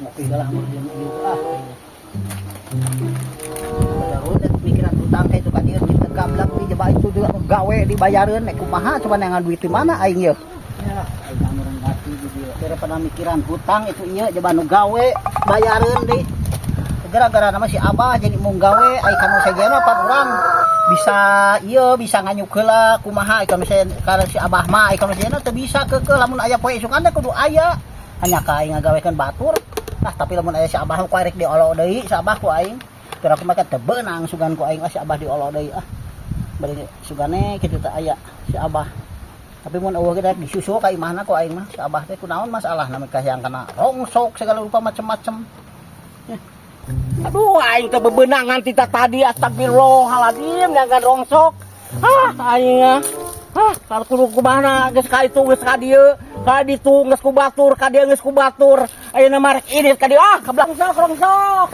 Ngopi lah mau dia gitu ah. Baru dan pikiran utang kayak itu kan dia gablak di jebak itu juga gawe dibayarin nek kumaha cuman yang duit di mana aing ye. Ya, aing orang hati dia. Daripada mikiran hutang itu ieu jebak nu gawe bayarin di. Gara-gara nama si Abah jadi mau gawe ai kanu sagena pan urang bisa ieu bisa nganyuk heula kumaha ai kanu karena si Abah mah ai kanu sagena teu bisa keukeul lamun aya poe esukna kudu aya. Hanya ka aing ngagawekeun batur. Nah, tapi lamun aya si Abah ku arek diolo deui si Abah ku aing. Kira aku mah teu beunang sugan ku aing si Abah diolo deui ah. Bari sugane kitu teh aya si Abah. Tapi mun eueuh ge disusul ka imahna ku aing mah si Abah teh kunaon masalah namanya yang kana rongsok segala rupa macem-macem. Aduh, aing teh bebenangan tita tadi astagfirullahaladzim jangan rongsok. Aing kalau kudu kumaha geus ka itu geus ka dieu, ka ditu geus ku batur, ka dieu geus ku batur. Ayeuna mah rek irit ka dieu rongsok.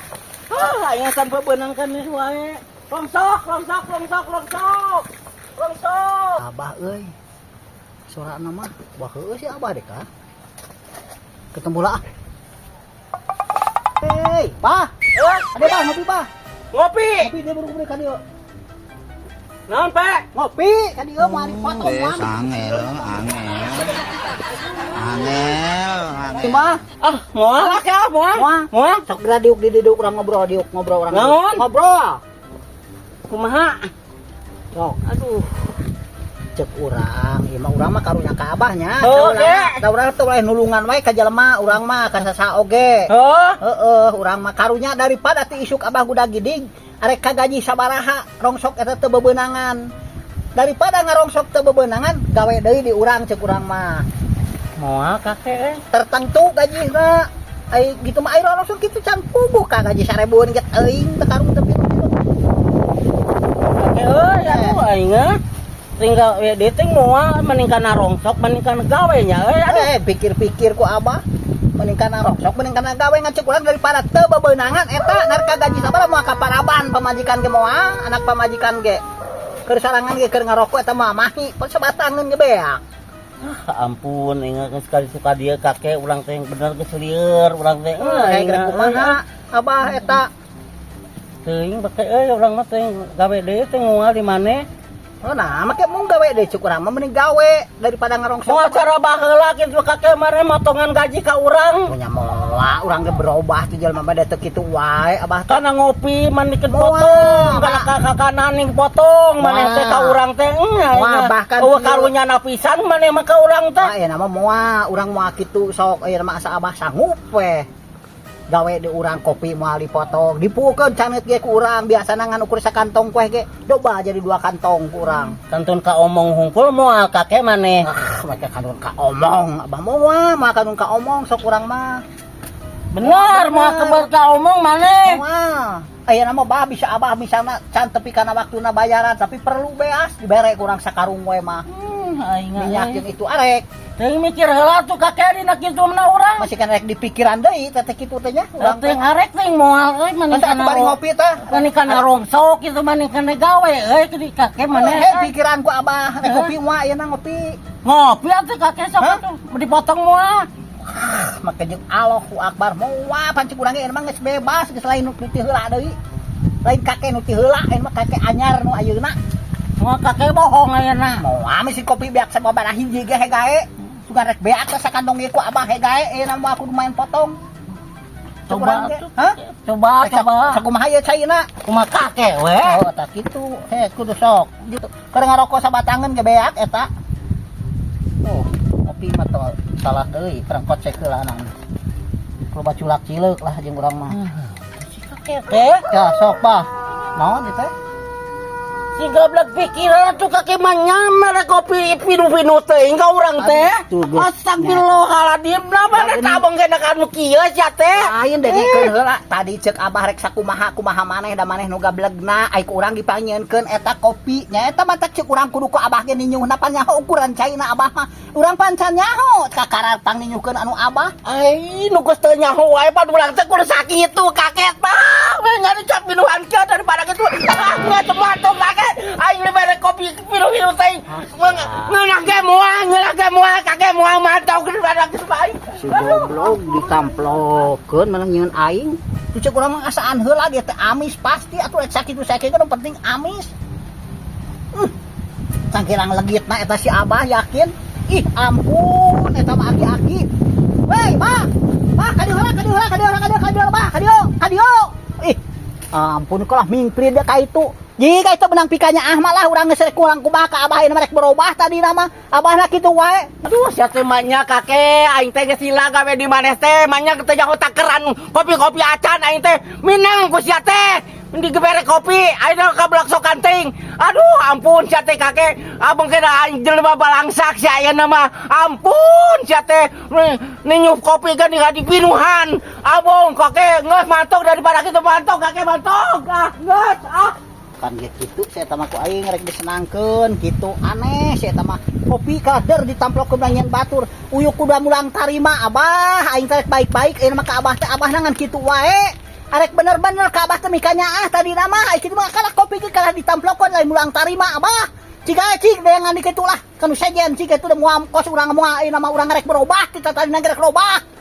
Aing sampe bebenangkan geus wae. Rongsok. Abah euy. Suarana mah wah heueuh si Abah deh ka. Ketemu lah. Hei, Pak. Ada Pak, ngopi Pak. Ngopi. Ngopi dia buru-buru ka dieu. Naon, Pak? Ngopi ka dieu mau dipotong mah. Angel. Cuma Moal ya, moal. sok gradiuk di duduk urang ngobrol urang. Naon? Ngobrol. Kumaha? Sok. Aduh. Cek urang, ieu mah urang mah karunya ka Abahnya. Da urang teh oleh nulungan wae ka jelema, urang mah ka sasa oge. Heeh, urang mah karunya daripada ti isuk Abah guda giding, arek kagaji sabaraha, rongsok eta teu bebeunangan. Daripada ngarongsok teu bebeunangan, gawe deui di urang cek urang mah. Moal kakek. Tertentu gajina. Ai gitu mah ai rongsok kitu can puguh ka gaji 1000 get euing teu karung teu pitu. Kakek euy, atuh aing tinggal dia teh moal meningkana rongsok meningkana gawe nya pikir-pikir ku Abah meningkana rongsok meningkana gawe ngacek urang daripada teu bebeunangan eta narka gaji sabaraha moal kaparaban pamajikan ge moal anak pamajikan ge keur sarangan ge keur ngarokok eta mah mahi sebatangeun ge beak. Ampun ingat sekali suka dia kakek urang teh bener geus lieur urang teh geus kumaha Abah eta teuing bake euy urang mah teh gawe deui teh moal di maneh. Oh nah, make mung gawe deh cuk urang mah mending gawe daripada ngarongsok. Moal cara baheula kitu kakek mare motongan gaji ka urang. Nya moal urang ge berubah tuh jelema mah teu kitu wae Abah teh. Kana ngopi manikeun potong, kana kakakanan potong, maneh teh ka urang teh bahkan eueuh karunyana pisan maneh mah ka urang teh. Aya nama moal urang moal kitu sok aya mah asa Abah sanggup we. Gawe di urang kopi moal dipotong, dipukeun canet ge ku urang, biasana ngan ukur sakantong kueh ge, doba jadi 2 kantong ku urang. Kantun ka omong hungkul moal kakek maneh. Make kantun ka omong, Abah moal kantun ka omong sok urang mah. Bener moal keber ka omong maneh. Moal. Aya nama Abah bisa Abah misalna can tepi kana waktuna bayaran, tapi perlu beas dibere ku urang sakarung we mah. Aing Minyak jeung itu arek. Teuing mikir heula tuh kakek dina kitu mah urang. Masih kan rek dipikiran deui teh kitu teh nya. Urang teh arek teh moal euy maneh kana bari ngopi teh. Maneh kana rongsok kitu maneh kana gawe euy di kakek maneh. Pikiran ku Abah rek kopi moal ayeuna ngopi. Ngopi atuh kakek sok atuh dipotong moal. Make jeung Allahu Akbar moal pancik urang ge emang geus bebas geus lain nu ti heula deui. Lain kakek nu ti heula mah kakek anyar nu ayeuna. Moal kakek bohong ayeuna. Moal misi kopi beak sababaraha hiji ge gae. Sugan rek beak teh sakantong ge ku Abah gae euna mah kudu main potong. Coba coba sakumaha ieu caina kumaha kakek we. Oh tak kitu kudu sok gitu keur ngarokok sabatangeun ge beak eta. Oh kopi mah teh salah deui perangkot cek heula anang. Loba culak cileuk lah jeung urang mah. Si kakek teh Ya sok Bah. Naon ieu teh? si gablek pikiran tuh kakek mah nyamar kopi pinu-pinu teh ka urang teh. Astagfirullahaladzim mana tabong kena kanu kieu sia teh. Lain deui heula tadi ceuk Abah rek sakumaha maneh da maneh nu gablegna ai ku urang dipanyeunkeun eta kopi nya eta mah ceuk urang kudu ku Abah ge ninyuhna pan nyaho ukuran caina Abah mah urang pancan nyaho kakarar pang ninyuhkeun anu Abah. Ai nu geus teu nyaho wae pan urang teh kudu sakitu kakek mah. We ngari cap minuhan kieu daripada kitu. Nggak teman kakek. Aing lebih kopi kopi piro-piro teh. Ngelage moal kage moal mantau ke badak baik. Si goblok ditamplokeun menang nyeun aing. Tu cek urang mah asaan heula dia teh amis pasti atuh rek sakitu sakitu kan penting amis. Sangkirang legitna eta si Abah yakin. Ih ampun eta mah aki-aki. Weh, Bah, kadieu Bah, kadieu. Ih, ampun kalah mingpri dia ka itu. Jika itu benang pikanya mah lah urang geus rek kurang kumaha ka Abah ieu rek berubah tadi nama. Abahna kitu wae. Aduh, sia teh manya kakek, aing teh geus sila gawe di maneh teh, manya teh jangan takeran kopi-kopi acan aing teh minang ku sia teh. Di gebere kopi, aing ka blaksokan ting. Aduh, ampun sia teh kakek, abang kena aing jelema balangsak sia ayeuna mah. Ampun sia teh, nyup kopi kan di pinuhan. Abang kakek geus mantok daripada kitu mantok kakek mantok. Geus Kan gitu saya tama ku aing rek disenangkeun gitu aneh saya tama kopi kader ditamplokeun nyanyian batur uyuk kudu mulang tarima Abah aing rek baik-baik ieu mah ka Abah teh Abah nangan kitu wae arek bener-bener ka Abah teh mikanya tadi nama ai kitu mah kalah kopi ge kalah ditamplokeun lain mulang tarima Abah cik deangan di kitu lah kanu sajen cik itu da moal kos urang moal ieu mah urang rek berubah kita tadi rek berubah